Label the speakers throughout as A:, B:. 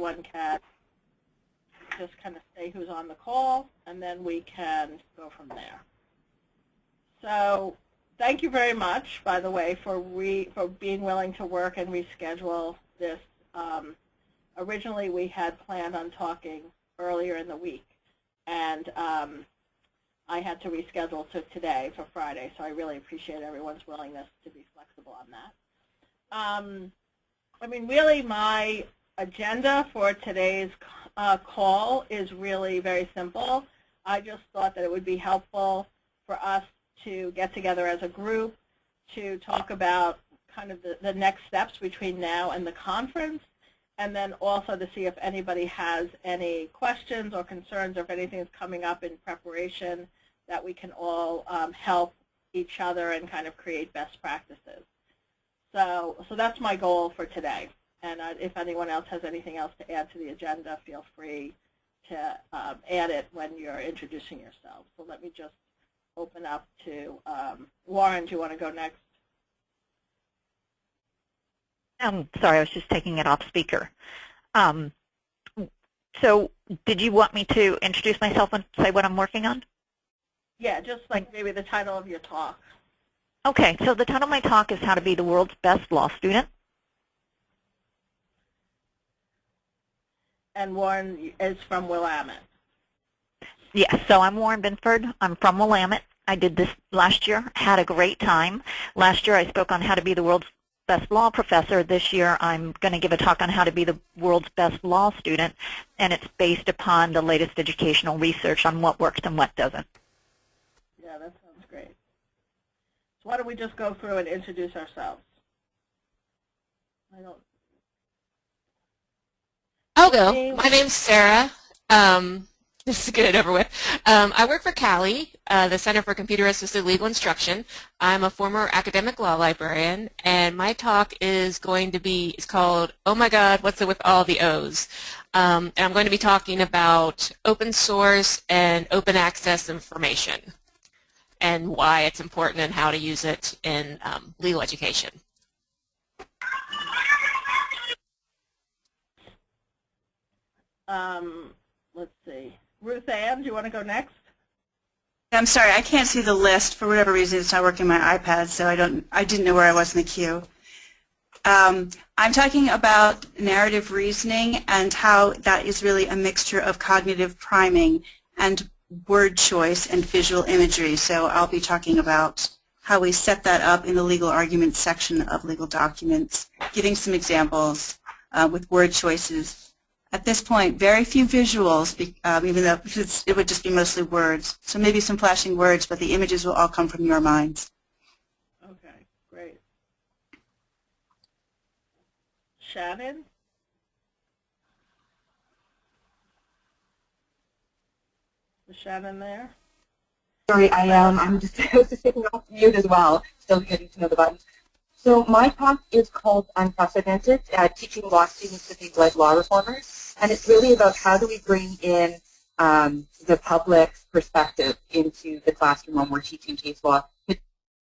A: everyone can just kind of say who's on the call, and then we can go from there. So thank you very much, by the way, for being willing to work and reschedule this. Originally, we had planned on talking earlier in the week, and I had to reschedule to today for Friday, so I really appreciate everyone's willingness to be flexible on that. I mean, really, my agenda for today's call is really very simple. I just thought that it would be helpful for us to get together as a group to talk about kind of the next steps between now and the conference, and then also to see if anybody has any questions or concerns, or if anything is coming up in preparation that we can all help each other and kind of create best practices. So that's my goal for today. And if anyone else has anything else to add to the agenda, feel free to add it when you're introducing yourself. So let me just open up to Warren. Do you want to go next?
B: Sorry, I was just taking it off speaker. So did you want me to introduce myself and say what I'm working on?
A: Yeah, just like maybe the title of your talk.
B: Okay, so the title of my talk is How to Be the World's Best Law Student.
A: And Warren is from Willamette.
B: Yes, so I'm Warren Binford. I'm from Willamette. I did this last year, had a great time. Last year I spoke on how to be the world's best law professor. This year I'm going to give a talk on how to be the world's best law student, and it's based upon the latest educational research on what works and what doesn't.
A: Yeah, that sounds great. So why don't we just go through and introduce ourselves?
C: I'll go. My name's Sarah. This is good, over with. I work for CALI, the Center for Computer Assisted Legal Instruction. I'm a former academic law librarian, and my talk is going to be, it's called, Oh My God, What's It With All the O's? And I'm going to be talking about open source and open access information and why it's important and how to use it in legal education.
A: Let's see. Ruth Ann, do you want to go next?
D: I'm sorry, I can't see the list. For whatever reason, it's not working on my iPad, so I didn't know where I was in the queue. I'm talking about narrative reasoning and how that is really a mixture of cognitive priming and word choice and visual imagery. So I'll be talking about how we set that up in the legal arguments section of legal documents, giving some examples with word choices. At this point, very few visuals, even though it would just be mostly words. So maybe some flashing words, but the images will all come from your minds.
A: Okay, great. Shannon? Is Shannon there?
E: Sorry, I'm just taking off mute as well, still getting to know the buttons. So my talk is called Unprecedented, Teaching Law Students to Think Like Law Reformers, and it's really about how do we bring in the public's perspective into the classroom when we're teaching case law,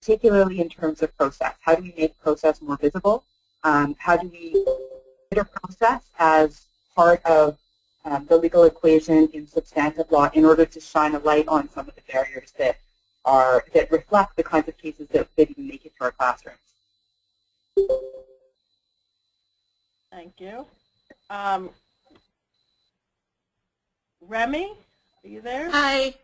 E: particularly in terms of process. How do we make process more visible? How do we consider process as part of the legal equation in substantive law in order to shine a light on some of the barriers that reflect the kinds of cases that even make it to our classrooms?
A: Thank you. Remy, are you there?
F: Hi,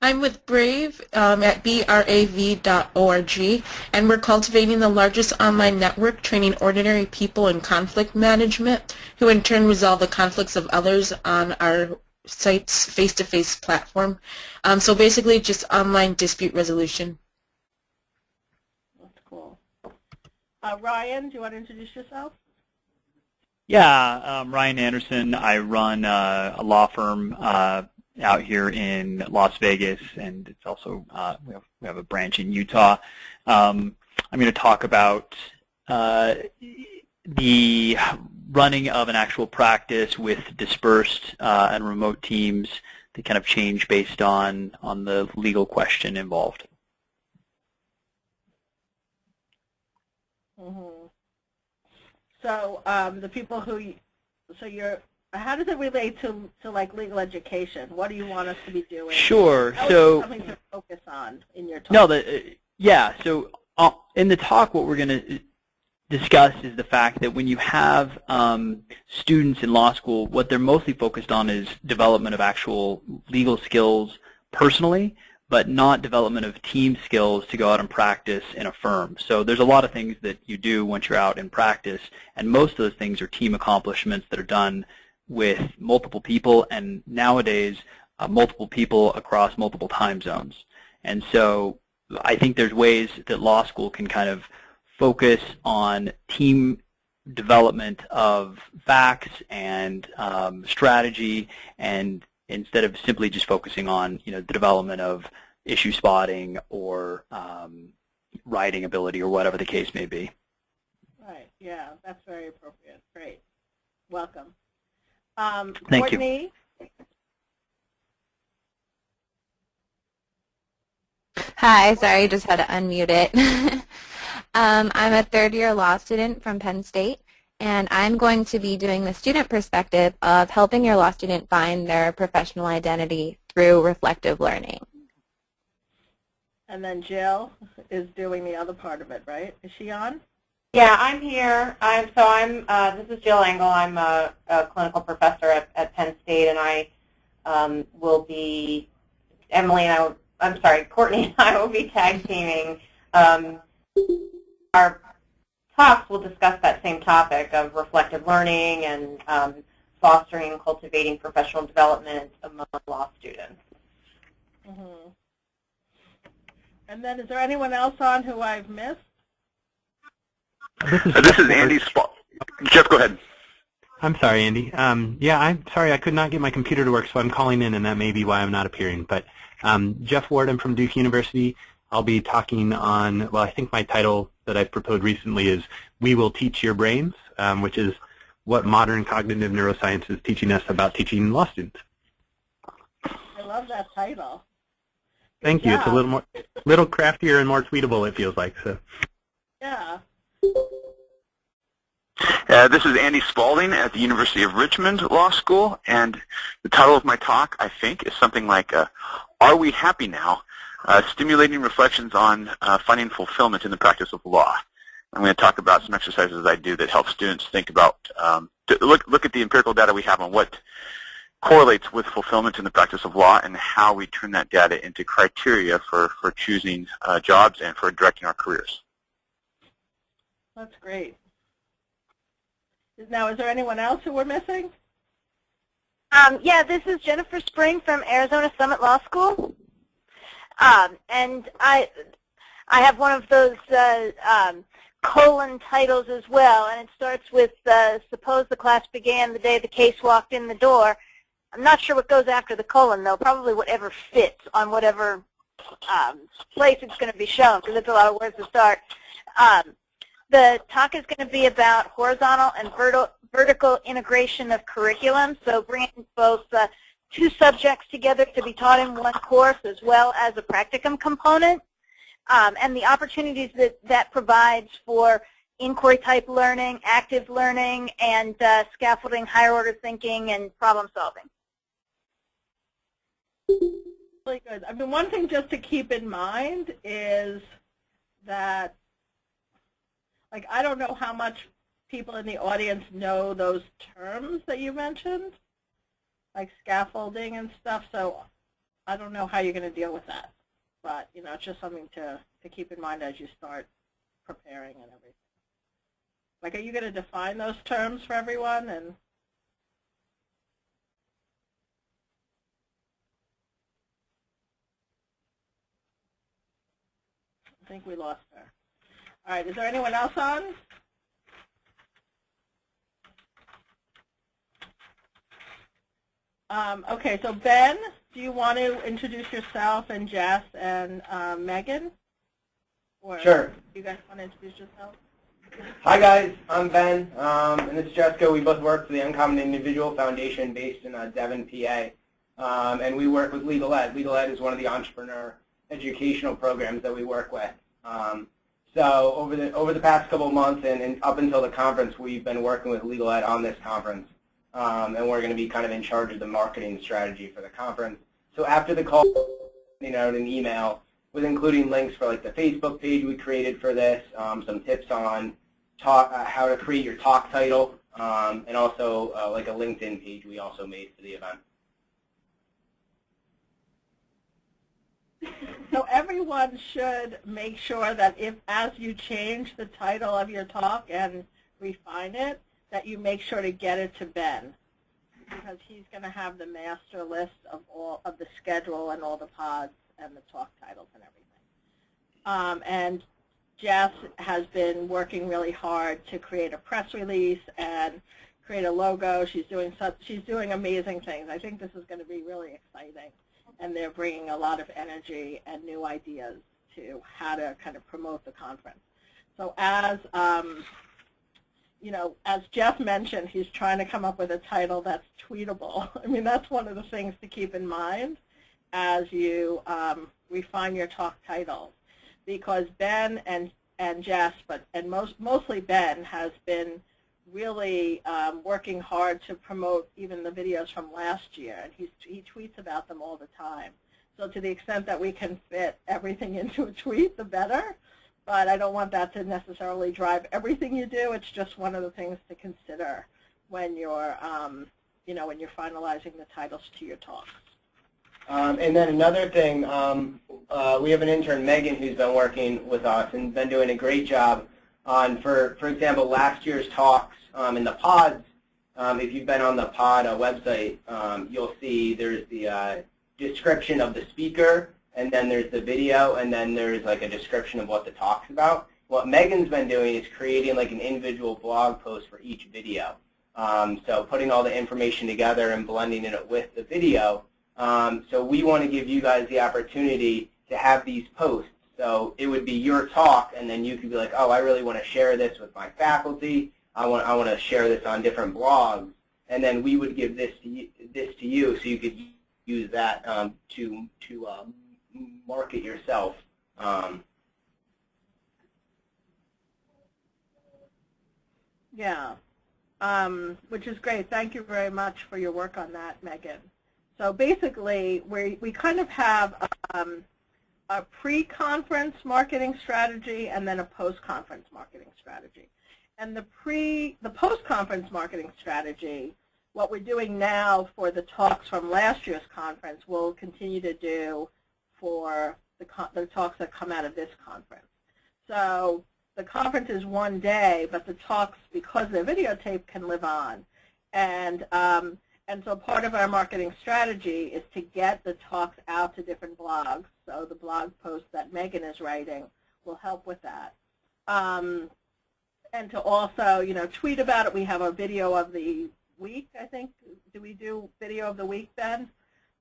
F: I'm with Brave at brav.org, and we're cultivating the largest online network training ordinary people in conflict management, who in turn resolve the conflicts of others on our site's face-to-face platform. So basically just online dispute resolution.
A: That's cool. Ryan, do you want to introduce yourself?
G: Yeah, Ryan Anderson. I run a law firm out here in Las Vegas, and it's also we have a branch in Utah. I'm going to talk about the running of an actual practice with dispersed and remote teams that kind of change based on the legal question involved.
A: Mm-hmm. So the people who, so you're how does it relate to like legal education? What do you want us to be doing?
G: Sure.
A: How
G: So
A: is something to focus on in your talk?
G: no, yeah. So in the talk, what we're going to discuss is the fact that when you have students in law school, what they're mostly focused on is development of actual legal skills personally, but not development of team skills to go out and practice in a firm. So there's a lot of things that you do once you're out in practice, and most of those things are team accomplishments that are done with multiple people, and nowadays multiple people across multiple time zones. And so I think there's ways that law school can kind of focus on team development of facts and strategy, and instead of simply just focusing on the development of issue spotting or writing ability or whatever the case may be.
A: Right. Yeah, that's very appropriate. Great. Welcome.
G: Thank
A: Courtney?
G: you.
H: Hi, sorry, just had to unmute it. I'm a third-year law student from Penn State, and I'm going to be doing the student perspective of helping your law student find their professional identity through reflective learning.
A: And then Jill is doing the other part of it, right? Is she on?
I: Yeah, I'm here. This is Jill Engel. I'm a clinical professor at Penn State, and I will be, Courtney and I will be tag teaming. Our talks will discuss that same topic of reflective learning and fostering and cultivating professional development among law students.
A: Mm-hmm. And then is there anyone else on who I've missed?
J: This is Andy. Jeff, go ahead.
K: I'm sorry, Andy. Yeah, I'm sorry I could not get my computer to work, so I'm calling in, and that may be why I'm not appearing. But Jeff Ward, I'm from Duke University. I'll be talking on, well, I think my title that I've proposed recently is We Will Teach Your Brains, which is what modern cognitive neuroscience is teaching us about teaching law students.
A: I love that title.
K: Thank you. It's a little craftier and more tweetable, it feels like. So.
A: Yeah.
J: This is Andy Spalding at the University of Richmond Law School, and the title of my talk, I think, is something like Are We Happy Now? Stimulating Reflections on Finding Fulfillment in the Practice of Law. I'm going to talk about some exercises I do that help students think about, look at the empirical data we have on what correlates with fulfillment in the practice of law and how we turn that data into criteria for choosing jobs and for directing our careers.
A: That's great. Now, is there anyone else who we're missing?
L: Yeah, this is Jennifer Spring from Arizona Summit Law School. And I have one of those colon titles as well, and it starts with, suppose the class began the day the case walked in the door. I'm not sure what goes after the colon, though, probably whatever fits on whatever place it's going to be shown, because it's a lot of words to start. The talk is going to be about horizontal and vertical integration of curriculum, so bringing both two subjects together to be taught in one course as well as a practicum component, and the opportunities that provides for inquiry-type learning, active learning, and scaffolding, higher-order thinking, and problem-solving.
A: Really good. I mean, one thing just to keep in mind is that, like, I don't know how much people in the audience know those terms that you mentioned, like scaffolding and stuff, so I don't know how you're going to deal with that. But, you know, it's just something to keep in mind as you start preparing and everything. Like, are you going to define those terms for everyone? And I think we lost her. All right, is there anyone else on? Okay, so Ben, do you want to introduce yourself, and Jess and Megan? Or
M: sure.
A: Do you guys want to introduce yourself?
M: Hi guys, I'm Ben, and this is Jessica. We both work for the Uncommon Individual Foundation based in Devon, PA, and we work with Legal Ed. Legal Ed is one of the entrepreneur educational programs that we work with. So over the past couple of months and up until the conference, we've been working with Legal Ed on this conference. and we're going to be kind of in charge of the marketing strategy for the conference. So after the call, out an email with including links for like the Facebook page we created for this, some tips on how to create your talk title, and also like a LinkedIn page we also made for the event.
A: So everyone should make sure that as you change the title of your talk and refine it, that you make sure to get it to Ben, because he's going to have the master list of all of the schedule and all the pods and the talk titles and everything. And Jess has been working really hard to create a press release and create a logo. She's doing amazing things. I think this is going to be really exciting, and they're bringing a lot of energy and new ideas to how to kind of promote the conference. So as as Jeff mentioned, he's trying to come up with a title that's tweetable. I mean, that's one of the things to keep in mind as you refine your talk titles, because Ben and Jess, and mostly Ben, has been really working hard to promote even the videos from last year, and he tweets about them all the time. So to the extent that we can fit everything into a tweet, the better. But I don't want that to necessarily drive everything you do. It's just one of the things to consider when you're, when you're finalizing the titles to your talks.
M: And then another thing, we have an intern, Megan, who's been working with us and been doing a great job on, for example, last year's talks in the pods. If you've been on the pod website, you'll see there's the description of the speaker, and then there's the video, and then there's like a description of what the talk's about. What Megan's been doing is creating like an individual blog post for each video. So putting all the information together and blending it with the video. So we want to give you guys the opportunity to have these posts. So it would be your talk, and then you could be like, oh, I really want to share this with my faculty. I want to share this on different blogs, and then we would give this to you, so you could use that to market yourself.
A: Yeah, which is great. Thank you very much for your work on that, Megan. So basically, we kind of have a pre-conference marketing strategy and then a post-conference marketing strategy. And the post-conference marketing strategy, what we're doing now for the talks from last year's conference, we'll continue to do for the talks that come out of this conference. So the conference is one day, but the talks, because they're videotaped, can live on. And so part of our marketing strategy is to get the talks out to different blogs. So the blog post that Megan is writing will help with that. And to also, tweet about it. We have a video of the week, I think. Do we do video of the week, Ben?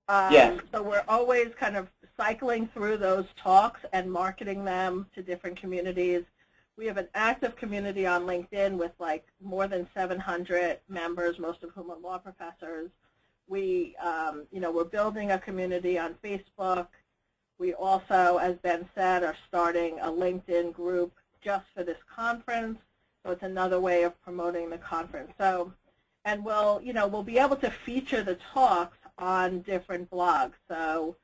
M: Yes.
A: So we're always kind of cycling through those talks and marketing them to different communities. We have an active community on LinkedIn with like more than 700 members, most of whom are law professors. We're building a community on Facebook. We also, as Ben said, are starting a LinkedIn group just for this conference. So it's another way of promoting the conference. So, and we'll be able to feature the talks on different blogs. So,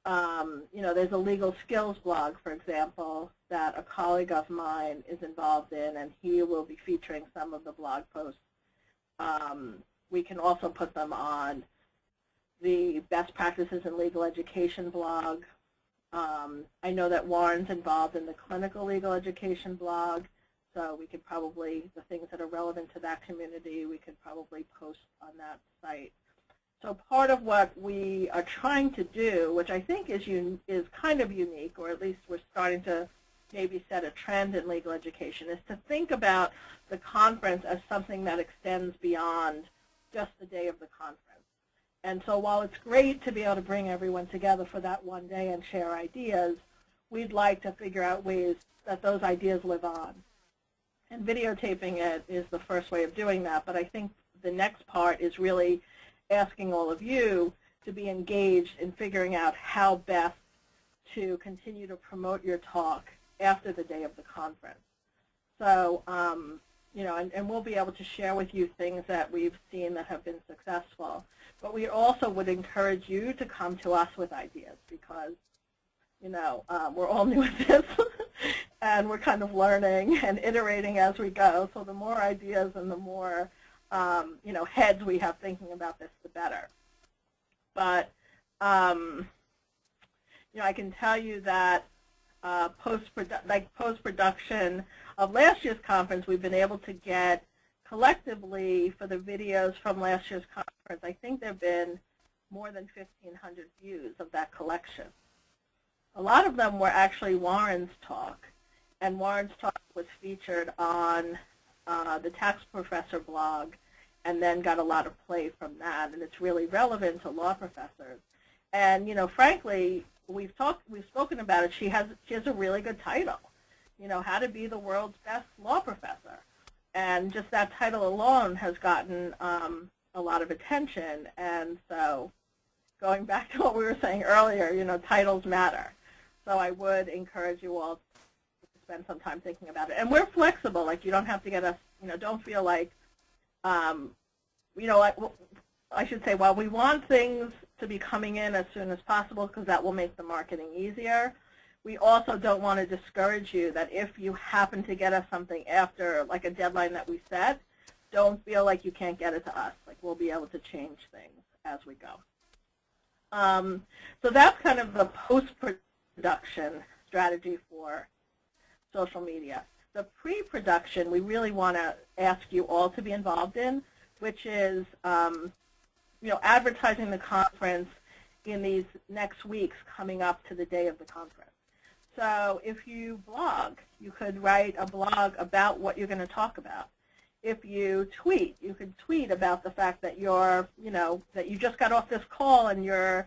A: there's a legal skills blog, for example, that a colleague of mine is involved in, and he will be featuring some of the blog posts. We can also put them on the best practices in legal education blog. I know that Warren's involved in the clinical legal education blog, so we could probably, the things that are relevant to that community, we could probably post on that site. So part of what we are trying to do, which I think is kind of unique, or at least we're starting to maybe set a trend in legal education, is to think about the conference as something that extends beyond just the day of the conference. And so while it's great to be able to bring everyone together for that one day and share ideas, we'd like to figure out ways that those ideas live on. And videotaping it is the first way of doing that, but I think the next part is really asking all of you to be engaged in figuring out how best to continue to promote your talk after the day of the conference. So, and we'll be able to share with you things that we've seen that have been successful. But we also would encourage you to come to us with ideas because, we're all new at this, and we're kind of learning and iterating as we go. So the more ideas and the more, heads we have thinking about this, the better. But, I can tell you that post-production of last year's conference, we've been able to get collectively for the videos from last year's conference, I think there have been more than 1,500 views of that collection. A lot of them were actually Warren's talk, and Warren's talk was featured on the Tax Professor blog and then got a lot of play from that, and it's really relevant to law professors. And, frankly, we've spoken about it. She has a really good title, How to Be the World's Best Law Professor. And just that title alone has gotten a lot of attention. And so going back to what we were saying earlier, titles matter. So I would encourage you all to spend some time thinking about it. And we're flexible. Like, you don't have to get us, don't feel like, I should say, while we want things to be coming in as soon as possible because that will make the marketing easier, we also don't want to discourage you that if you happen to get us something after, like, a deadline that we set, don't feel like you can't get it to us. Like, we'll be able to change things as we go. So that's kind of the post-production strategy for social media. The pre-production we really want to ask you all to be involved in, which is advertising the conference in these next weeks coming up to the day of the conference. So if you blog, you could write a blog about what you're going to talk about. If you tweet, you could tweet about the fact that you're, that you just got off this call and you're,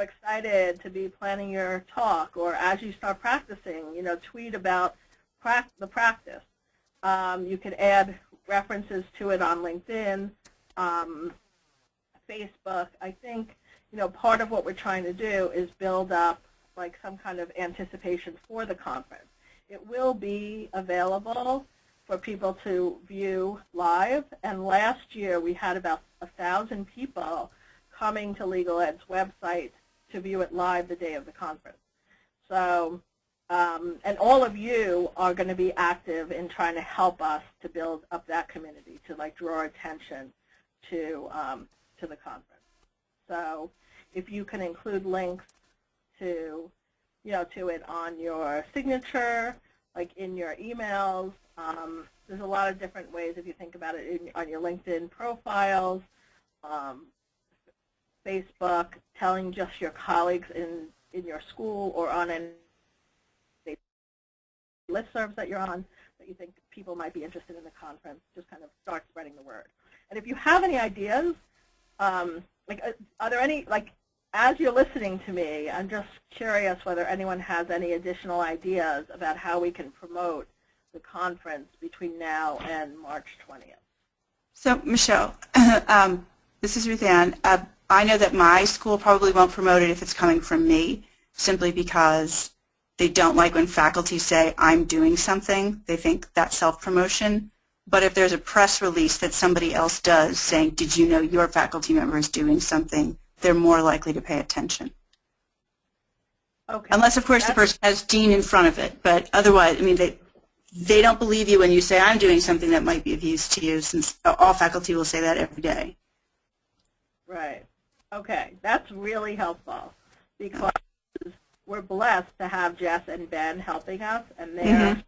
A: excited to be planning your talk, or as you start practicing, tweet about the practice. You could add references to it on LinkedIn, Facebook. I think, part of what we're trying to do is build up like some kind of anticipation for the conference. It will be available for people to view live, and last year we had about 1,000 people coming to Legal Ed's website to view it live the day of the conference. So, and all of you are going to be active in trying to help us to build up that community, to like draw attention to the conference. So if you can include links to, to it on your signature, like in your emails, there's a lot of different ways if you think about it, on your LinkedIn profiles, Facebook, telling just your colleagues in your school or on any listservs that you're on that you think people might be interested in the conference, just kind of start spreading the word. And if you have any ideas, are there any, as you're listening to me, I'm just curious whether anyone has any additional ideas about how we can promote the conference between now and March 20th.
D: So, Michelle, this is Ruth Ann. I know that my school probably won't promote it if it's coming from me, simply because they don't like when faculty say, I'm doing something. They think that's self-promotion. But if there's a press release that somebody else does saying, did you know your faculty member is doing something, they're more likely to pay attention. Okay. Unless, of course, the person has Dean in front of it. But otherwise, I mean, they don't believe you when you say, I'm doing something that might be of use to you, since all faculty will say that every day.
A: Right. Okay. That's really helpful because we're blessed to have Jess and Ben helping us, and they're,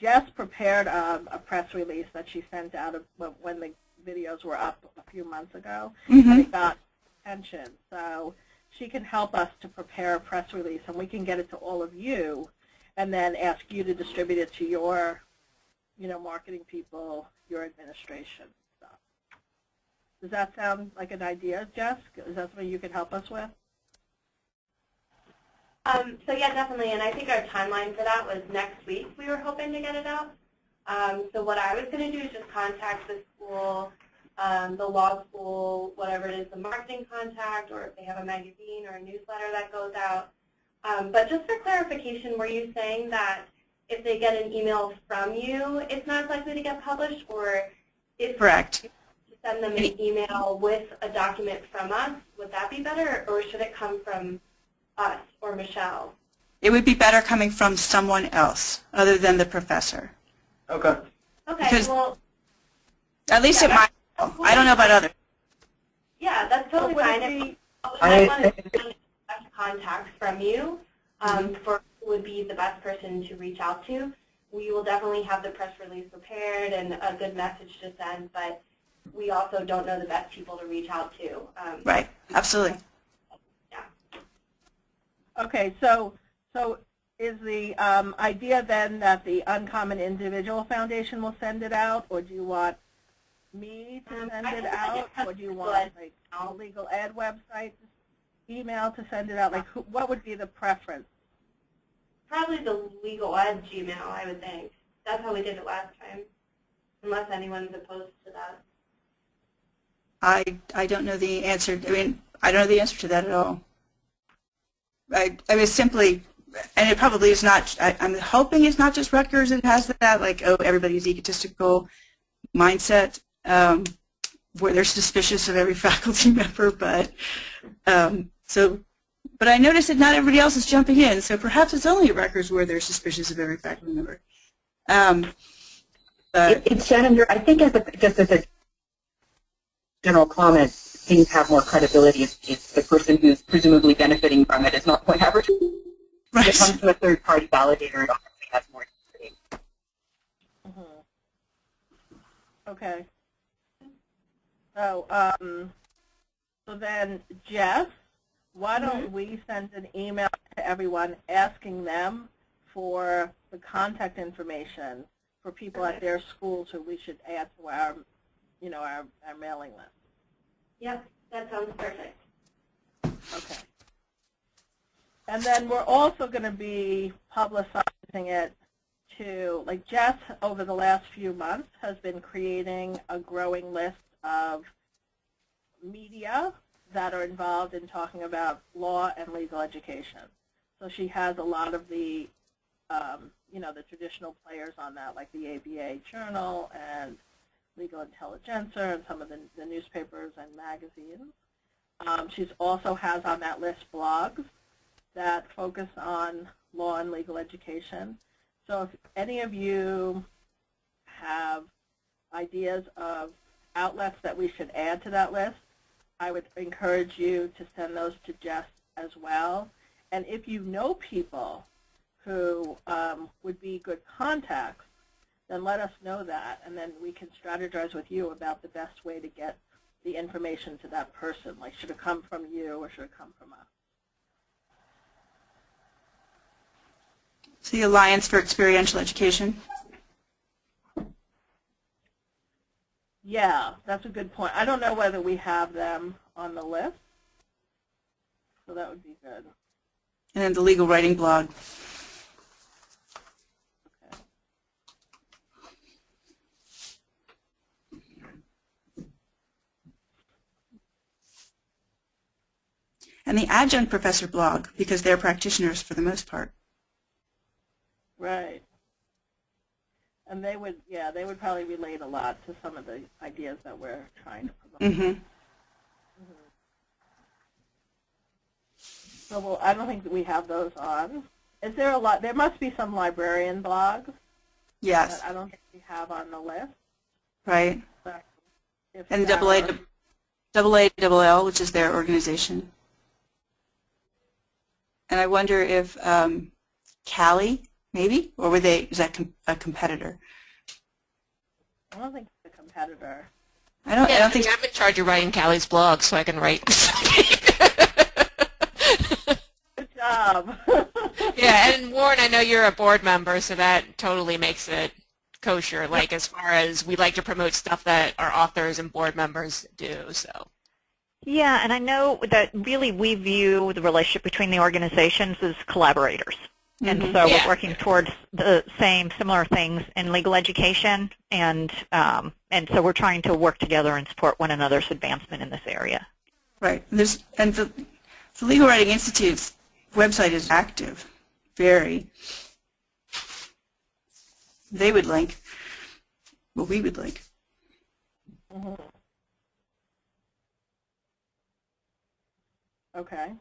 A: Jess prepared a press release that she sent out when the videos were up a few months ago, and it got attention. So she can help us to prepare a press release, and we can get it to all of you, and then ask you to distribute it to your, marketing people, your administration stuff. Does that sound like an idea, Jess? Is that something you could help us with?
I: So yeah, definitely, and I think our timeline for that was next week we were hoping to get it out. So what I was going to do is just contact the school, the law school, whatever it is, the marketing contact, or if they have a magazine or a newsletter that goes out. But just for clarification, were you saying that if they get an email from you, it's not likely to get published, or if
D: Correct.
I: you send them an email with a document from us, would that be better, or should it come from us or Michelle?
D: It would be better coming from someone else other than the professor.
M: Okay.
I: Okay,
D: Because
I: well,
D: at least it might. I don't know about others.
I: yeah, that's totally fine. If I want to contacts from you for who would be the best person to reach out to, we will definitely have the press release prepared and a good message to send, but we also don't know the best people to reach out to.
D: Right, absolutely.
I: Yeah.
A: Okay, so is the idea then that the Uncommon Individual Foundation will send it out, or do you want me to send it out, or do you want like a legal ed website email to send it out? Like, what would be the preference?
I: Probably the legal ed Gmail, I would think. That's how we did it last time, unless anyone's opposed to that.
D: I don't know the answer. I mean, I don't know the answer to that at all. I mean, simply, and it probably is not, I'm hoping it's not just Rutgers that has that, like, oh, everybody's egotistical mindset, where they're suspicious of every faculty member, but, but I noticed that not everybody else is jumping in, so perhaps it's only at Rutgers where they're suspicious of every faculty member.
E: It's sent under, I think, just as a general comment, things have more credibility if the person who's presumably benefiting from it is not quite average. Right. If it comes to a third-party validator, it obviously has more credibility.
A: Okay. So, so then, Jess, why don't we send an email to everyone asking them for the contact information for people at their schools who we should add to our, our mailing list?
I: Yep, that sounds perfect.
A: Okay. And then we're also going to be publicizing it to, like Jess, over the last few months, has been creating a growing list of media that are involved in talking about law and legal education. So she has a lot of the, the traditional players on that, like the ABA Journal and Legal Intelligencer and some of the newspapers and magazines. She also has on that list blogs that focus on law and legal education. So if any of you have ideas of outlets that we should add to that list, I would encourage you to send those to Jess as well. And if you know people who would be good contacts, then let us know that, and then we can strategize with you about the best way to get the information to that person. Like, should it come from you or should it come from us?
D: The Alliance for Experiential Education.
A: Yeah, that's a good point. I don't know whether we have them on the list, so that would be good.
D: And then the Legal Writing Blog.
A: Okay.
D: And the Adjunct Professor blog, because they're practitioners for the most part.
A: Right. And they would probably relate a lot to some of the ideas that we're trying to promote. So well, I don't think that we have those on. Is there a lot? There must be some librarian blogs.
D: Yes.
A: That I don't think we have on the list.
D: Right.
A: But
D: and the AALL, which is their organization. And I wonder if Cali, maybe, or were they? Is that a competitor?
A: I don't think it's a competitor.
D: I don't think.
C: I'm in charge of writing Callie's blog, so I can write.
A: Good job.
C: Yeah, and Warren, I know you're a board member, so that totally makes it kosher. Like, as far as we like to promote stuff that our authors and board members do. So.
B: Yeah, and I know that really we view the relationship between the organizations as collaborators. And so we're working towards the similar things in legal education, and so we're trying to work together and support one another's advancement in this area.
D: Right. And the Legal Writing Institute's website is active, very. they would link, what we would link.
A: Mm-hmm. Okay,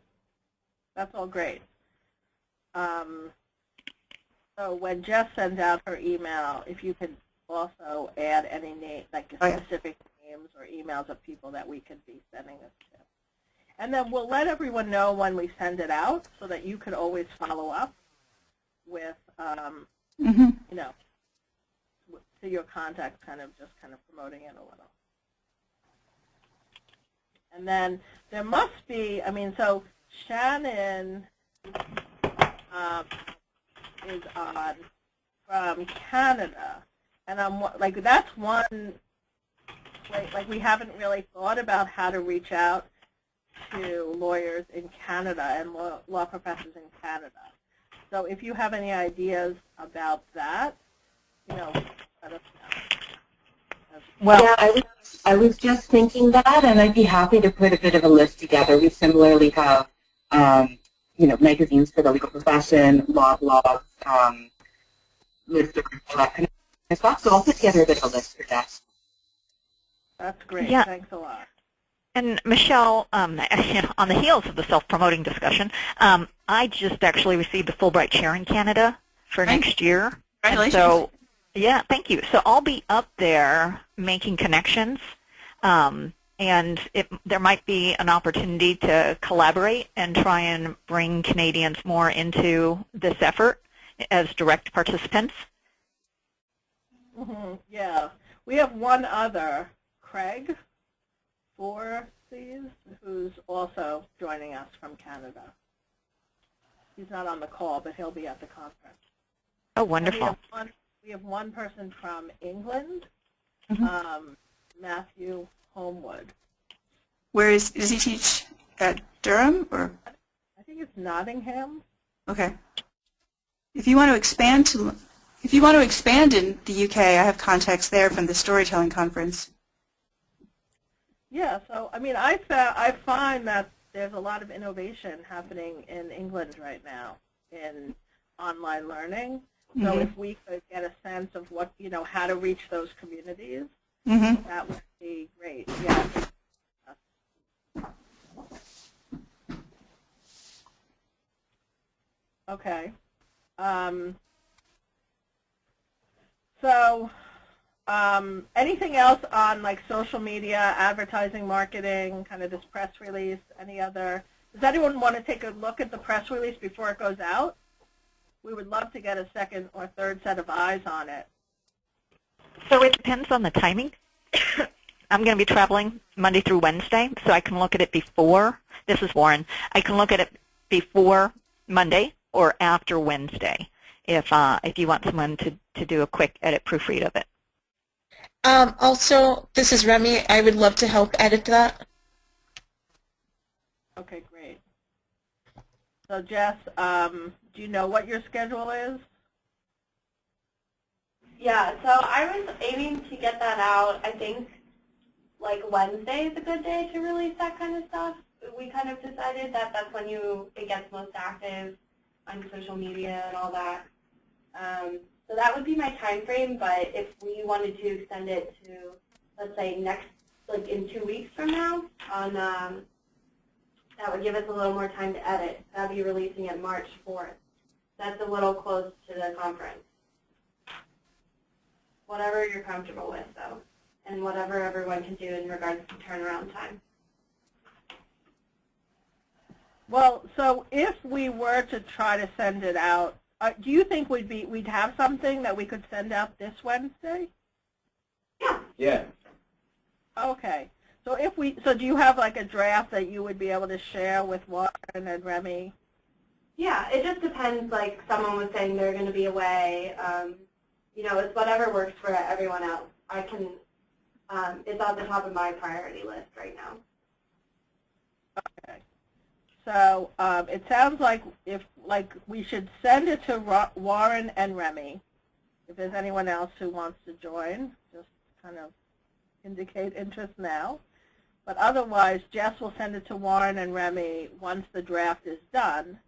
A: that's all great. So when Jess sends out her email, if you could also add any name, like specific names or emails of people that we could be sending this to. And then we'll let everyone know when we send it out so that you could always follow up with, you know, to your contacts, kind of promoting it a little. And then there must be, I mean, so Shannon is on from Canada, and I'm like, that's one, like we haven't really thought about how to reach out to lawyers in Canada and law professors in Canada. So if you have any ideas about that, you know, let us know.
E: Well, yeah, I was just thinking that, and I'd be happy to put a bit of a list together. We similarly have, you know, magazines for the legal profession, law blogs, list of all that kind of stuff. So I'll put together a bit of a list for that.
A: That's great.
B: Yeah.
A: Thanks a lot.
B: And Michelle, on the heels of the self-promoting discussion, I just actually received a Fulbright chair in Canada for next year.
D: Congratulations.
B: So, yeah, thank you. So I'll be up there making connections, and there might be an opportunity to collaborate and try and bring Canadians more into this effort as direct participants.
A: Mm-hmm. Yeah. We have one other, Craig Forsees, who's also joining us from Canada. He's not on the call, but he'll be at the conference.
B: Oh, wonderful.
A: We have one person from England, Matthew Homewood.
D: Where does he teach? At Durham, or?
A: I think it's Nottingham.
D: Okay. If you want to expand in the UK, I have contacts there from the storytelling conference.
A: Yeah, so I mean, I find that there's a lot of innovation happening in England right now in online learning. So if we could get a sense of what, you know, how to reach those communities, that would be great. Yeah. Okay. So anything else on like social media, advertising, marketing, kind of this press release, any other? Does anyone want to take a look at the press release before it goes out? We would love to get a second or third set of eyes on it.
B: So it depends on the timing. I'm going to be traveling Monday through Wednesday, so I can look at it before. This is Warren. I can look at it before Monday or after Wednesday if you want someone to do a quick edit proofread of it.
F: Also, this is Remy. I would love to help edit that.
A: Okay, great. So Jess, do you know what your schedule is?
I: Yeah, so I was aiming to get that out, I think, like Wednesday is a good day to release that kind of stuff. We kind of decided that that's when it gets most active on social media and all that. So that would be my time frame, but if we wanted to extend it to, let's say, like in 2 weeks from now, that would give us a little more time to edit. That would be releasing it March 4th. That's a little close to the conference. Whatever you're comfortable with, though, and whatever everyone can do in regards to turnaround time.
A: Well, so if we were to try to send it out, do you think we'd have something that we could send out this Wednesday?
I: Yeah.
M: Yeah.
A: Okay. So do you have like a draft that you would be able to share with Warren and Remy?
I: Yeah, it just depends. Like someone was saying they're going to be away. You know, it's whatever works for everyone else. I can. It's on the top of my priority list right now.
A: Okay. So it sounds like we should send it to Warren and Remy. If there's anyone else who wants to join, just kind of indicate interest now. But otherwise, Jess will send it to Warren and Remy once the draft is done,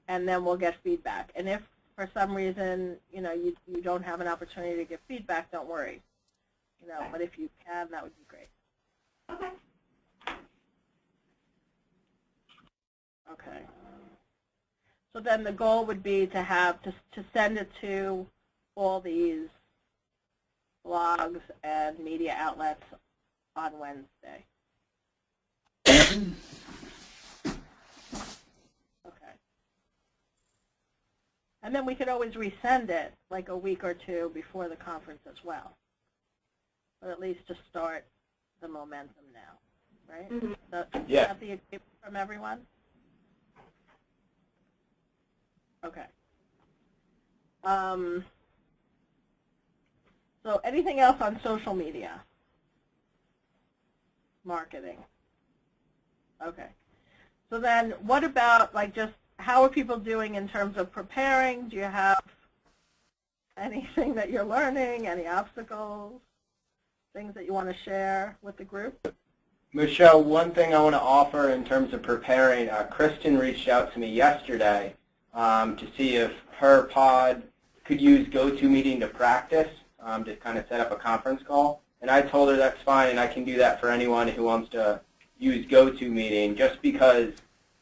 A: and then we'll get feedback. And if for for some reason, you don't have an opportunity to give feedback, don't worry. But if you can, that would be great.
I: Okay.
A: Okay. So then the goal would be to have to send it to all these blogs and media outlets on Wednesday. Okay. And then we could always resend it like a week or two before the conference as well. But at least to start the momentum now, right?
I: Mm-hmm.
A: So,
M: Yeah.
A: Is that the agreement from everyone? Okay. So anything else on social media? Marketing. Okay. So then what about just how are people doing in terms of preparing? Do you have anything that you're learning, any obstacles, things that you want to share with the group?
M: Michelle, one thing I want to offer in terms of preparing, Kristen reached out to me yesterday to see if her pod could use GoToMeeting to practice, to kind of set up a conference call. And I told her that's fine, and I can do that for anyone who wants to use GoToMeeting. Just because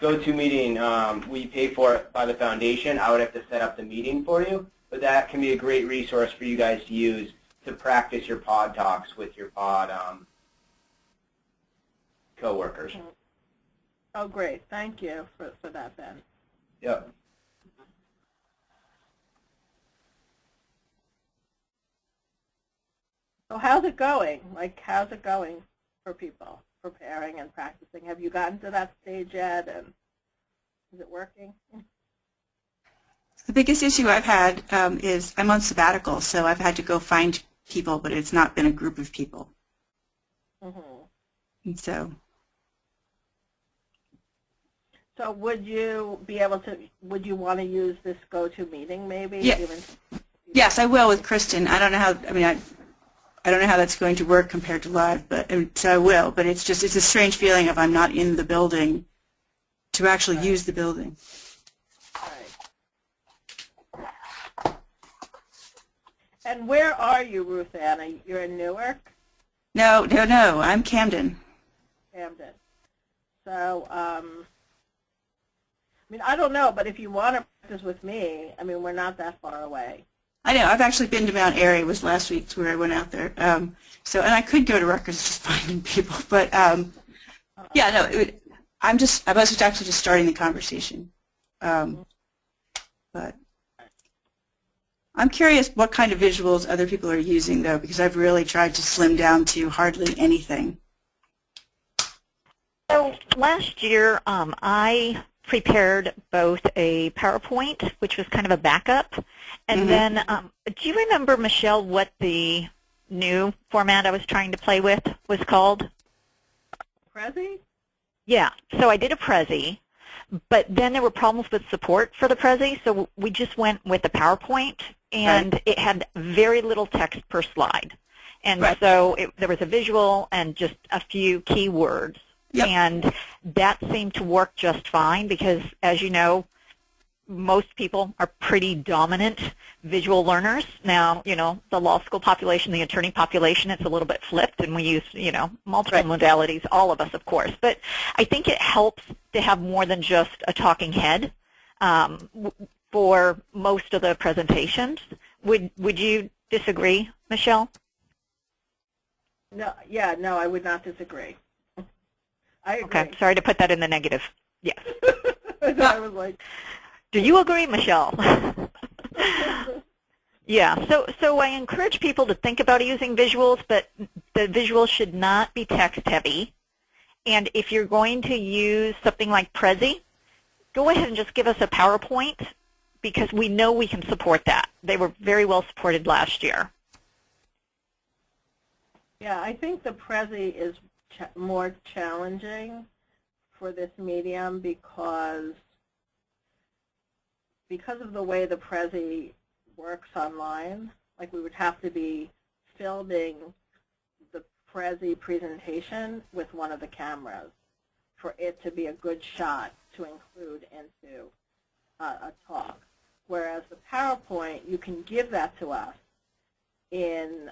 M: GoToMeeting, we pay for it by the foundation, I would have to set up the meeting for you. But that can be a great resource for you guys to use to practice your pod talks with your pod coworkers.
A: Oh, great. Thank you for that, Ben.
M: Yep.
A: So how's it going? How's it going for people preparing and practicing? Have you gotten to that stage yet, and is it working?
D: The biggest issue I've had is I'm on sabbatical, so I've had to go find people, but it's not been a group of people.
A: Mm-hmm.
D: And so
A: would you be able to, would you want to use this GoToMeeting maybe?
D: Yeah. Yes, I will with Kristen. I don't know how, I don't know how that's going to work compared to live, but so I will. But it's a strange feeling if I'm not in the building to actually use the building.
A: Right. And where are you, Ruth Ann? You're in Newark?
D: No, I'm Camden.
A: Camden. So, I don't know, but if you want to practice with me, we're not that far away.
D: I know. I've actually been to Mount Airy. It was last week where I went out there. And I could go to Rutgers just finding people, but yeah, no. I was actually just starting the conversation. But I'm curious what kind of visuals other people are using, though, because I've really tried to slim down to hardly anything.
B: So last year, I prepared both a PowerPoint, which was kind of a backup, and then, do you remember, Michelle, what the new format I was trying to play with was called?
A: Prezi?
B: Yeah, so I did a Prezi, but then there were problems with support for the Prezi, so we just went with the PowerPoint, and it had very little text per slide. And so there was a visual and just a few keywords. Yep. And that seemed to work just fine because, as you know, most people are pretty dominant visual learners. Now, the law school population, the attorney population, it's a little bit flipped, and we use, multiple modalities, all of us, of course. But I think it helps to have more than just a talking head for most of the presentations. Would you disagree, Michelle?
A: No, I would not disagree. I agree.
B: Okay, sorry to put that in the negative. Yes.
A: I was like,
B: do you agree, Michelle? Yeah, so I encourage people to think about using visuals, but the visuals should not be text heavy. And if you're going to use something like Prezi, go ahead and just give us a PowerPoint because we know we can support that. They were very well supported last year.
A: Yeah, I think the Prezi is more challenging for this medium because of the way the Prezi works online. Like we would have to be filming the Prezi presentation with one of the cameras for it to be a good shot to include into a talk. whereas the PowerPoint, you can give that to us in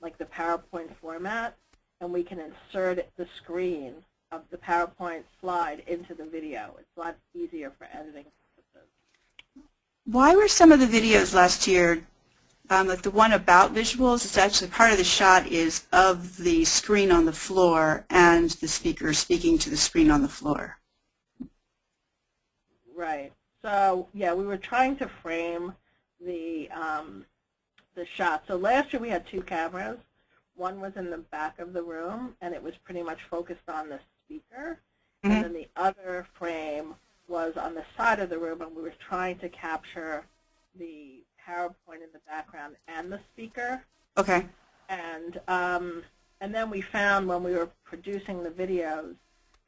A: like the PowerPoint format, and we can insert the screen of the PowerPoint slide into the video. It's a lot easier for editing purposes.
D: Why were some of the videos last year, like the one about visuals, it's actually part of the shot is of the screen on the floor and the speaker speaking to the screen on the floor?
A: Right. So, yeah, we were trying to frame the shot. So last year we had 2 cameras. One was in the back of the room, and it was pretty much focused on the speaker.
D: Mm-hmm.
A: And then the other frame was on the side of the room, and we were trying to capture the PowerPoint in the background and the speaker.
D: Okay.
A: And then we found when we were producing the videos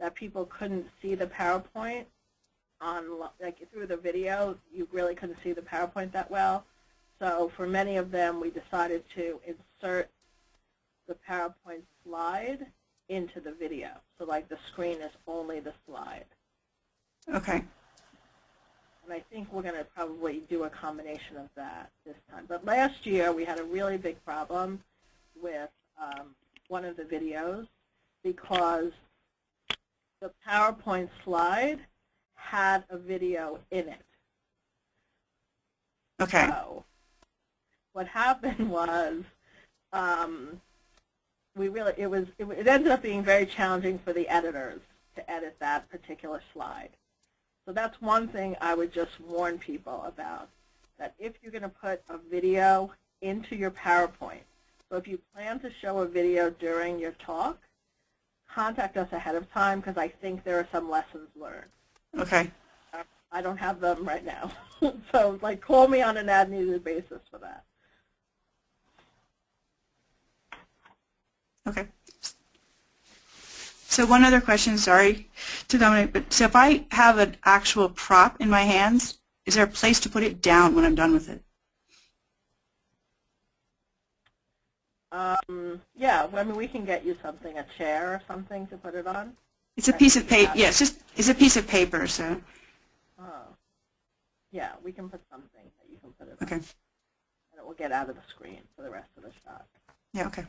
A: that people couldn't see the PowerPoint on, like, through the video. You really couldn't see the PowerPoint that well. So for many of them, we decided to insert the PowerPoint slide into the video. So like the screen is only the slide.
D: Okay.
A: And I think we're going to probably do a combination of that this time. But last year we had a really big problem with one of the videos because the PowerPoint slide had a video in it.
D: Okay.
A: So what happened was it ended up being very challenging for the editors to edit that particular slide. So that's one thing I would just warn people about, that if you're going to put a video into your PowerPoint, so if you plan to show a video during your talk, contact us ahead of time because I think there are some lessons learned.
D: Okay.
A: I don't have them right now. So like call me on an as-needed basis for that.
D: Okay. So one other question, sorry to dominate, but so if I have an actual prop in my hands, is there a place to put it down when I'm done with it?
A: Yeah, I mean, we can get you something, a chair or something to put it on.
D: It's a piece of paper. Yeah, it's a piece of paper. So.
A: Oh. Yeah, we can put something that you can put it
D: Okay.
A: on. And it will get out of the screen for the rest of the shot.
D: Yeah. Okay.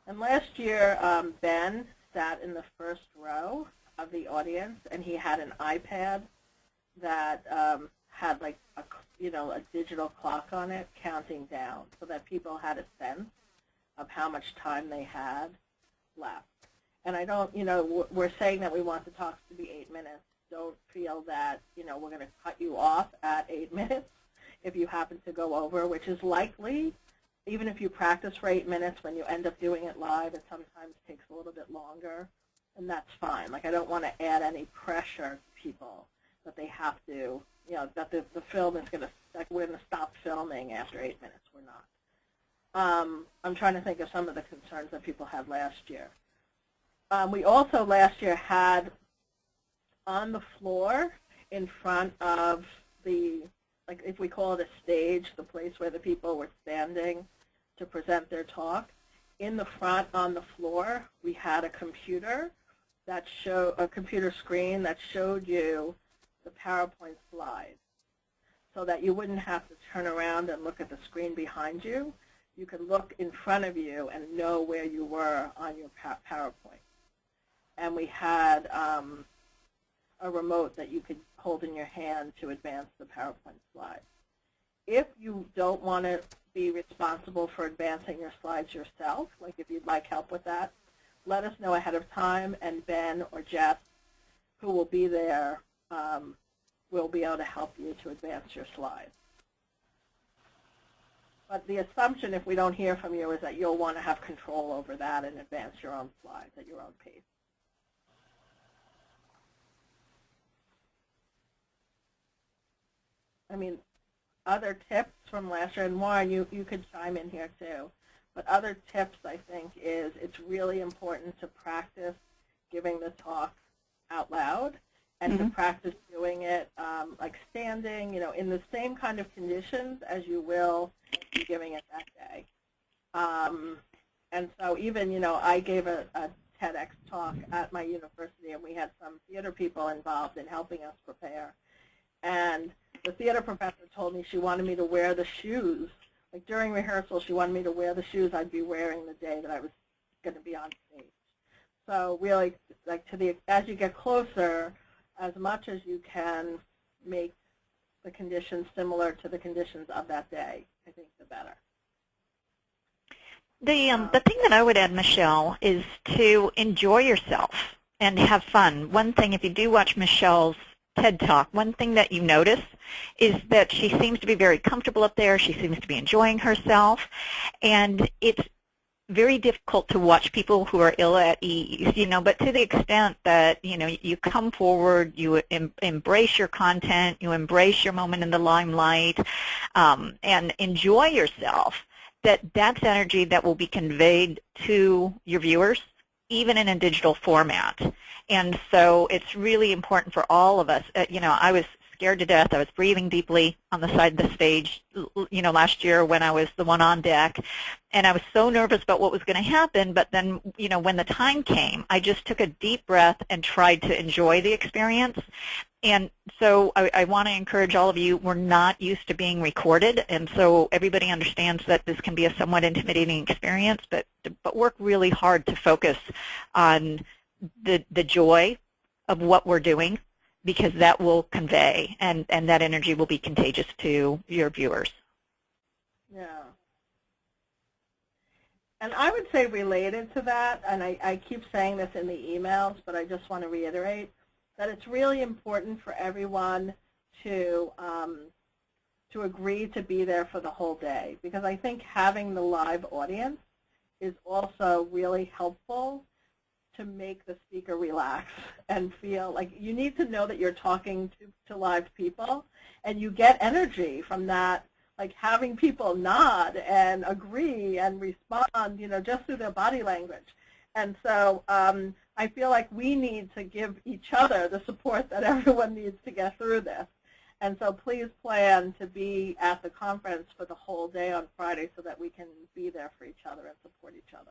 A: And last year, Ben sat in the first row of the audience, and he had an iPad that had like a digital clock on it counting down so that people had a sense of how much time they had left. And I don't, we're saying that we want the talks to be 8 minutes. Don't feel that, we're going to cut you off at 8 minutes if you happen to go over, which is likely. Even if you practice for 8 minutes, when you end up doing it live, it sometimes takes a little bit longer, and that's fine. Like, I don't want to add any pressure to people that they have to, that the film is going to, like, we're going to stop filming after 8 minutes. We're not. I'm trying to think of some of the concerns that people had last year. We also last year had on the floor in front of the, like if we call it a stage, the place where the people were standing to present their talk, in the front on the floor we had a computer that a computer screen that showed you the PowerPoint slide so that you wouldn't have to turn around and look at the screen behind you. You could look in front of you and know where you were on your PowerPoint. And we had a remote that you could hold in your hand to advance the PowerPoint slide. If you don't want to be responsible for advancing your slides yourself, like if you'd like help with that, let us know ahead of time, and Ben or Jess, who will be there, will be able to help you to advance your slides. But the assumption, if we don't hear from you, is that you'll want to have control over that and advance your own slides at your own pace. I mean, other tips from last year, and Warren, you could chime in here too, but other tips, I think, is it's really important to practice giving the talk out loud and to practice doing it like standing, in the same kind of conditions as you will be giving it that day. And so even, I gave a TEDx talk at my university, and we had some theater people involved in helping us prepare. And the theater professor told me she wanted me to wear the shoes. Like during rehearsal, she wanted me to wear the shoes I'd be wearing the day that I was going to be on stage. So really, like as you get closer, as much as you can make the conditions similar to the conditions of that day, I think the better.
B: The thing that I would add, Michelle, is to enjoy yourself and have fun. One thing, if you do watch Michelle's TED Talk, one thing that you notice is that she seems to be very comfortable up there. She seems to be enjoying herself. And it's very difficult to watch people who are ill at ease, but to the extent that, you come forward, you embrace your content, you embrace your moment in the limelight, and enjoy yourself, that's energy that will be conveyed to your viewers, even in a digital format. And so it's really important for all of us. I was scared to death. I was breathing deeply on the side of the stage, last year when I was the one on deck. And I was so nervous about what was going to happen. But then, when the time came, I just took a deep breath and tried to enjoy the experience. And so I want to encourage all of you, we're not used to being recorded. And so everybody understands that this can be a somewhat intimidating experience, but work really hard to focus on the joy of what we're doing, because that will convey, and that energy will be contagious to your viewers.
A: Yeah. And I would say related to that, and I keep saying this in the emails, but I just want to reiterate, that it's really important for everyone to agree to be there for the whole day, because I think having the live audience is also really helpful to make the speaker relax and feel like you need to know that you're talking to live people, and you get energy from that, like having people nod and agree and respond, just through their body language. And so I feel like we need to give each other the support that everyone needs to get through this. And so please plan to be at the conference for the whole day on Friday so that we can be there for each other and support each other.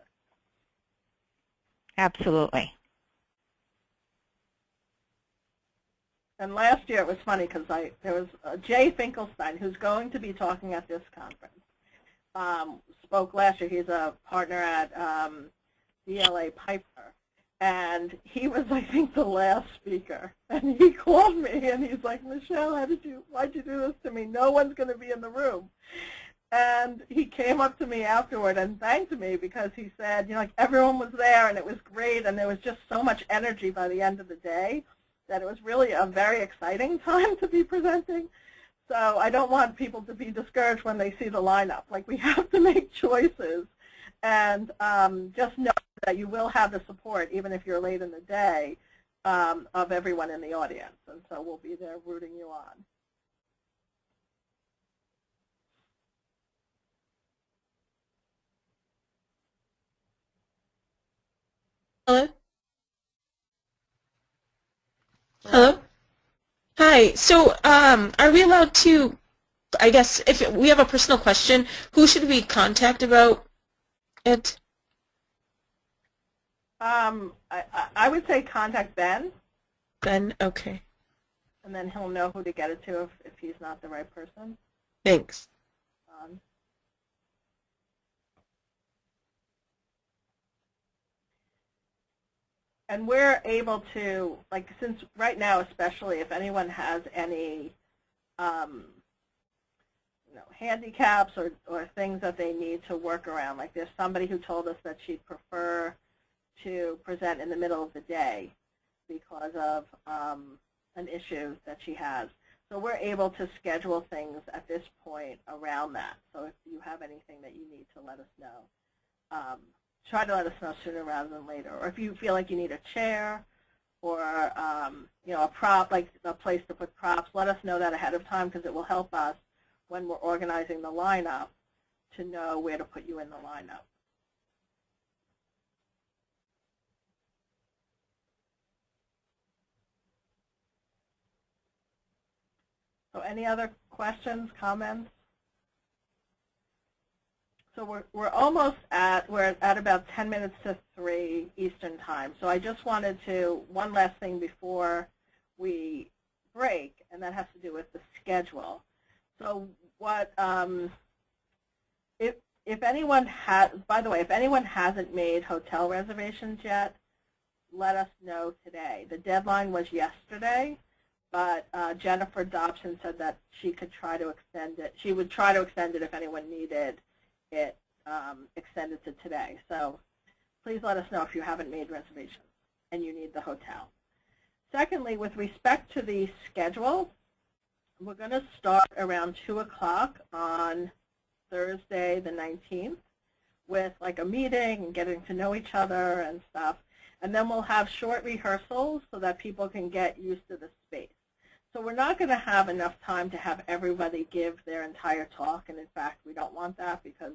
B: Absolutely.
A: And last year it was funny because there was Jay Finkelstein, who's going to be talking at this conference, spoke last year. He's a partner at DLA Piper. And he was, I think, the last speaker. And he called me and he's like, Michelle, why'd you do this to me? No one's going to be in the room. And he came up to me afterward and thanked me because he said, like everyone was there and it was great and there was just so much energy by the end of the day that it was really a very exciting time to be presenting. So I don't want people to be discouraged when they see the lineup. Like, we have to make choices, and just know that you will have the support, even if you're late in the day, of everyone in the audience. And so we'll be there rooting you on.
F: Hello? Hello? Hi. So are we allowed to, I guess, if we have a personal question, who should we contact about it?
A: I would say contact Ben.
F: Ben, okay.
A: And then he'll know who to get it to if he's not the right person.
F: Thanks.
A: And we're able to, like, since right now especially, if anyone has any handicaps or things that they need to work around, like there's somebody who told us that she'd prefer to present in the middle of the day because of an issue that she has. So we're able to schedule things at this point around that. So if you have anything that you need to let us know, try to let us know sooner rather than later. Or if you feel like you need a chair or a prop, like a place to put props, let us know that ahead of time, because it will help us when we're organizing the lineup to know where to put you in the lineup. So any other questions, comments? So we're almost we're at about 10 minutes to 3 Eastern time. So I just wanted to, one last thing before we break, and that has to do with the schedule. So what, if anyone has, by the way, if anyone hasn't made hotel reservations yet, let us know today. The deadline was yesterday, but Jennifer Dobson said that she could try to extend it. She would try to extend it if anyone needed it extended to today. So please let us know if you haven't made reservations and you need the hotel. Secondly, with respect to the schedule, we're going to start around 2 o'clock on Thursday the 19th with like a meeting and getting to know each other and stuff. And then we'll have short rehearsals so that people can get used to the space. So we're not going to have enough time to have everybody give their entire talk. And in fact, we don't want that because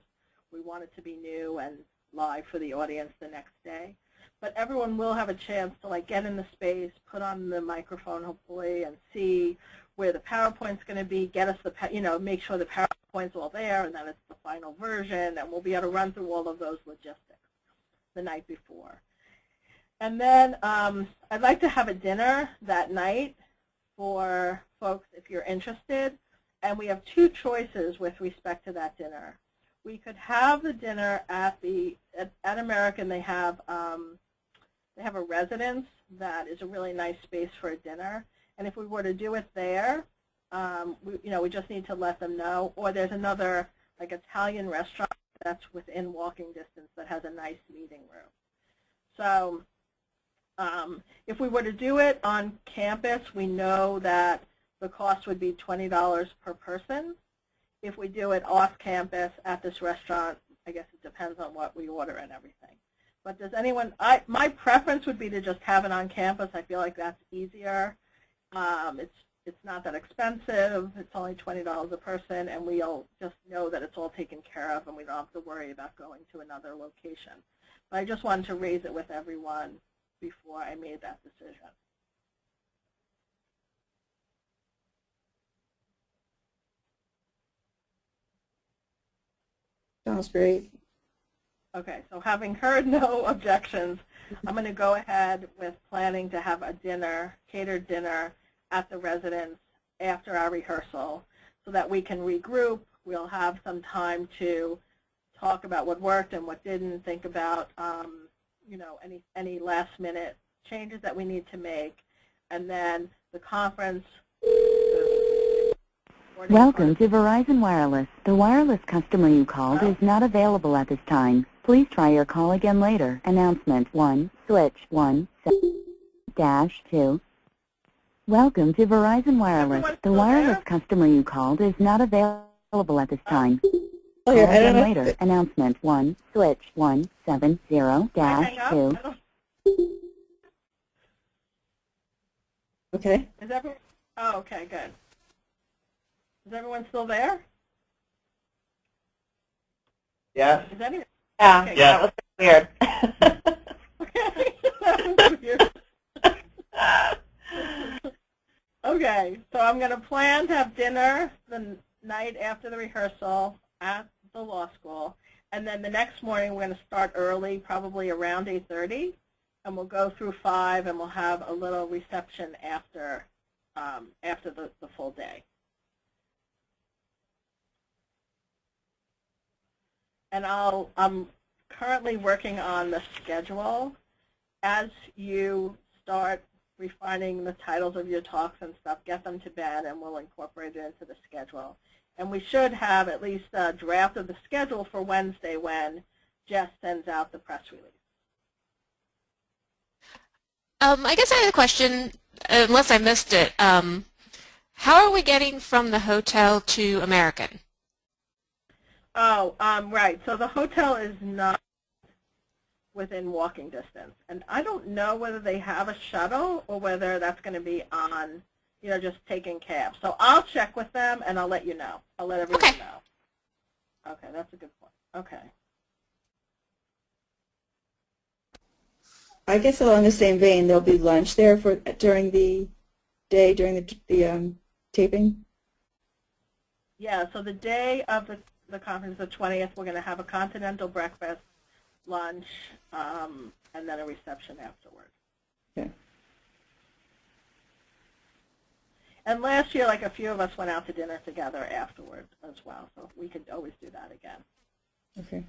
A: we want it to be new and live for the audience the next day. But everyone will have a chance to like get in the space, put on the microphone hopefully, and see where the PowerPoint's going to be, get us the, make sure the PowerPoint's all there and that it's the final version, and we'll be able to run through all of those logistics the night before. And then I'd like to have a dinner that night for folks if you're interested, and we have two choices with respect to that dinner. We could have the dinner at American. They have a residence that is a really nice space for a dinner. And if we were to do it there, we just need to let them know. Or there's another like Italian restaurant that's within walking distance that has a nice meeting room. So if we were to do it on campus, we know that the cost would be $20 per person. If we do it off campus at this restaurant, I guess it depends on what we order and everything. But does anyone, my preference would be to just have it on campus. I feel like that's easier. It's not that expensive. It's only $20 a person, and we'll just know that it's all taken care of, and we don't have to worry about going to another location. But I just wanted to raise it with everyone before I made that decision.
N: Sounds great.
A: Okay, so having heard no objections, I'm going to go ahead with planning to have a dinner, catered dinner, at the residence after our rehearsal so that we can regroup. We'll have some time to talk about what worked and what didn't, think about any last-minute changes that we need to make, and then the conference.
O: Welcome to Verizon Wireless. The wireless customer you called is not available at this time. Please try your call again later. Announcement 1, switch 1, -2. Welcome to Verizon Wireless. The wireless customer you called is not available at this time. Call again later. Announcement 1, switch 170-2.
N: Okay.
A: Is everyone? Oh, okay, good. Is everyone still there?
M: Yes.
A: Is anyone?
N: Yeah.
A: Okay,
N: That was weird.
A: Okay, that was weird. Okay, so I'm going to plan to have dinner the night after the rehearsal at the law school, and then the next morning we're going to start early, probably around 8:30, and we'll go through 5, and we'll have a little reception after the full day. And I'm currently working on the schedule. As you start refining the titles of your talks and stuff, get them to bed, and we'll incorporate it into the schedule. And we should have at least a draft of the schedule for Wednesday when Jess sends out the press release.
C: I guess I have a question, unless I missed it. How are we getting from the hotel to American?
A: Oh, right. So the hotel is not within walking distance. And I don't know whether they have a shuttle or whether that's going to be on, just taking cabs. So I'll check with them, and I'll let you know. I'll let everyone know. Okay, that's a good point. Okay.
N: I guess along the same vein, there'll be lunch there during the day, during the taping?
A: Yeah, so the day of the conference, the 20th, we're going to have a continental breakfast, lunch, and then a reception afterward.
N: Okay.
A: And last year, like a few of us went out to dinner together afterwards as well, so we could always do that again.
N: Okay.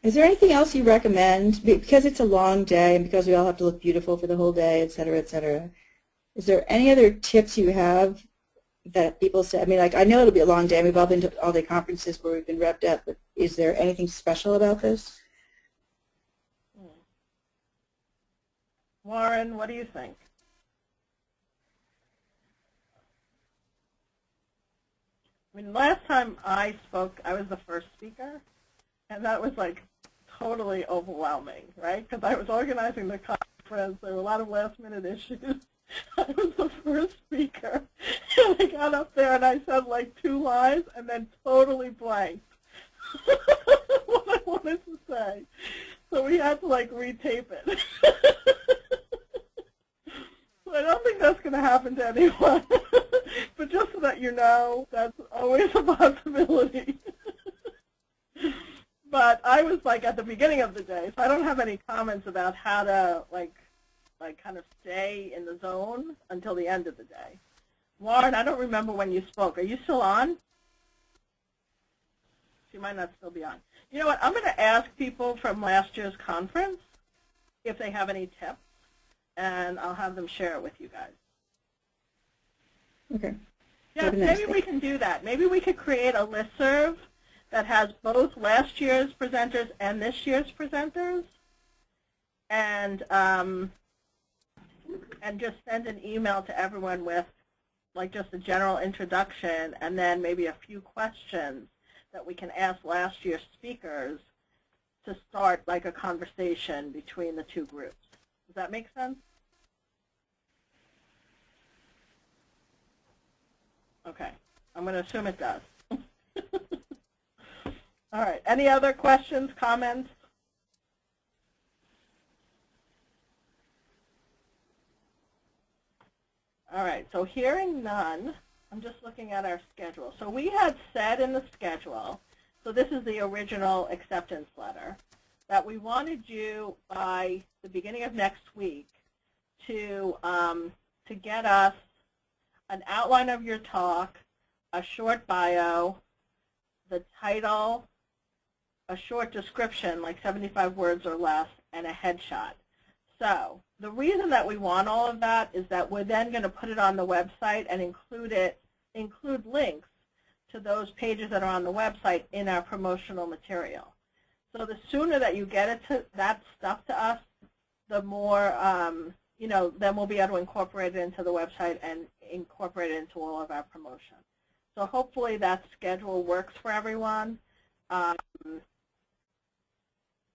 N: Is there anything else you recommend? Because it's a long day and because we all have to look beautiful for the whole day, et cetera, et cetera. Is there any other tips you have that people say? I mean, like, I know it'll be a long day. We've all been to all-day conferences where we've been revved up, but is there anything special about this?
A: Warren, what do you think? I mean, last time I spoke, I was the first speaker, and that was like totally overwhelming, right? Because I was organizing the conference. There were a lot of last-minute issues. I was the first speaker, and I got up there and I said like 2 lines and then totally blanked what I wanted to say. So we had to like retape it. So I don't think that's going to happen to anyone. But just so that you know, that's always a possibility. But I was like at the beginning of the day, so I don't have any comments about how to like kind of stay in the zone until the end of the day. Warren, I don't remember when you spoke. Are you still on? She might not still be on. You know what? I'm going to ask people from last year's conference if they have any tips, and I'll have them share it with you guys.
N: Okay.
A: Yeah, maybe we can do that. Maybe we could create a listserv that has both last year's presenters and this year's presenters, and just send an email to everyone with like just a general introduction and then maybe a few questions that we can ask last year's speakers to start like a conversation between the two groups. Does that make sense? Okay. I'm going to assume it does. All right. Any other questions, comments? All right, so hearing none, I'm just looking at our schedule. So we had said in the schedule, so this is the original acceptance letter, that we wanted you by the beginning of next week to get us an outline of your talk, a short bio, the title, a short description, like 75 words or less, and a headshot. So the reason that we want all of that is that we're then going to put it on the website and include links to those pages that are on the website in our promotional material. So the sooner that you get that stuff to us, the more, then we'll be able to incorporate it into the website and incorporate it into all of our promotion. So hopefully that schedule works for everyone.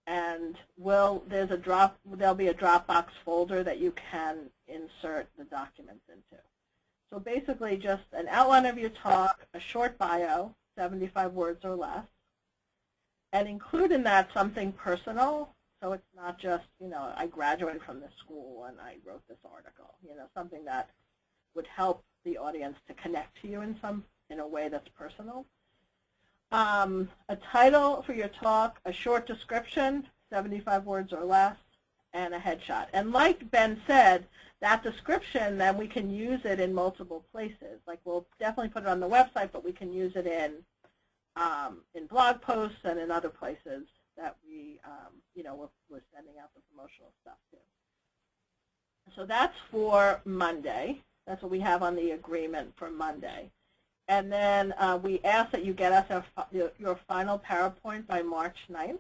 A: And there'll be a Dropbox folder that you can insert the documents into. So basically just an outline of your talk, a short bio, 75 words or less, and include in that something personal. So it's not just, I graduated from this school and I wrote this article, something that would help the audience to connect to you in a way that's personal. A title for your talk, a short description, 75 words or less, and a headshot. And like Ben said, that description, then we can use it in multiple places. Like we'll definitely put it on the website, but we can use it in blog posts and in other places that we're sending out the promotional stuff to. So that's for Monday. That's what we have on the agreement for Monday. And then we ask that you get us your final PowerPoint by March 9th.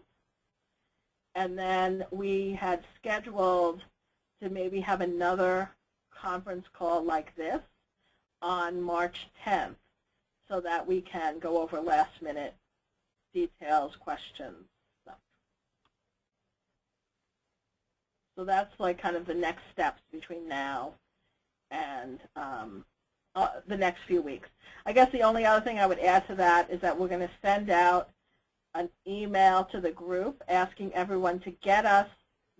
A: And then we had scheduled to maybe have another conference call like this on March 10th so that we can go over last-minute details, questions, stuff. So that's like kind of the next steps between now and the next few weeks. I guess the only other thing I would add to that is that we're going to send out an email to the group asking everyone to get us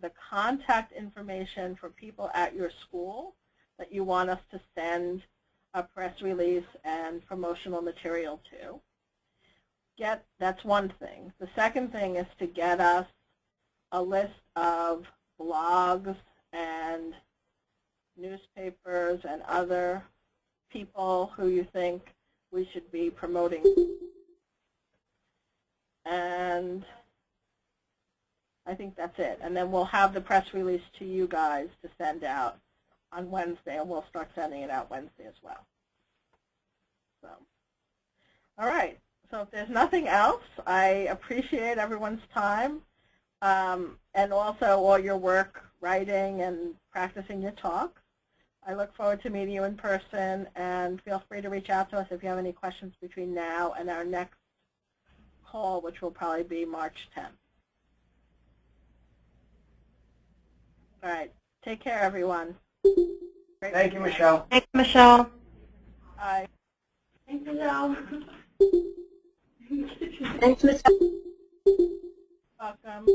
A: the contact information for people at your school that you want us to send a press release and promotional material to. That's one thing. The second thing is to get us a list of blogs and newspapers and other people who you think we should be promoting. And I think that's it. And then we'll have the press release to you guys to send out on Wednesday, and we'll start sending it out Wednesday as well. So, all right. So if there's nothing else, I appreciate everyone's time and also all your work writing and practicing your talk. I look forward to meeting you in person, and feel free to reach out to us if you have any questions between now and our next call, which will probably be March 10th. All right. Take care, everyone.
M: Thank you, Michelle.
H: Thanks, Michelle.
A: Bye.
I: Thanks, Michelle.
E: Thanks, Michelle.
A: Welcome.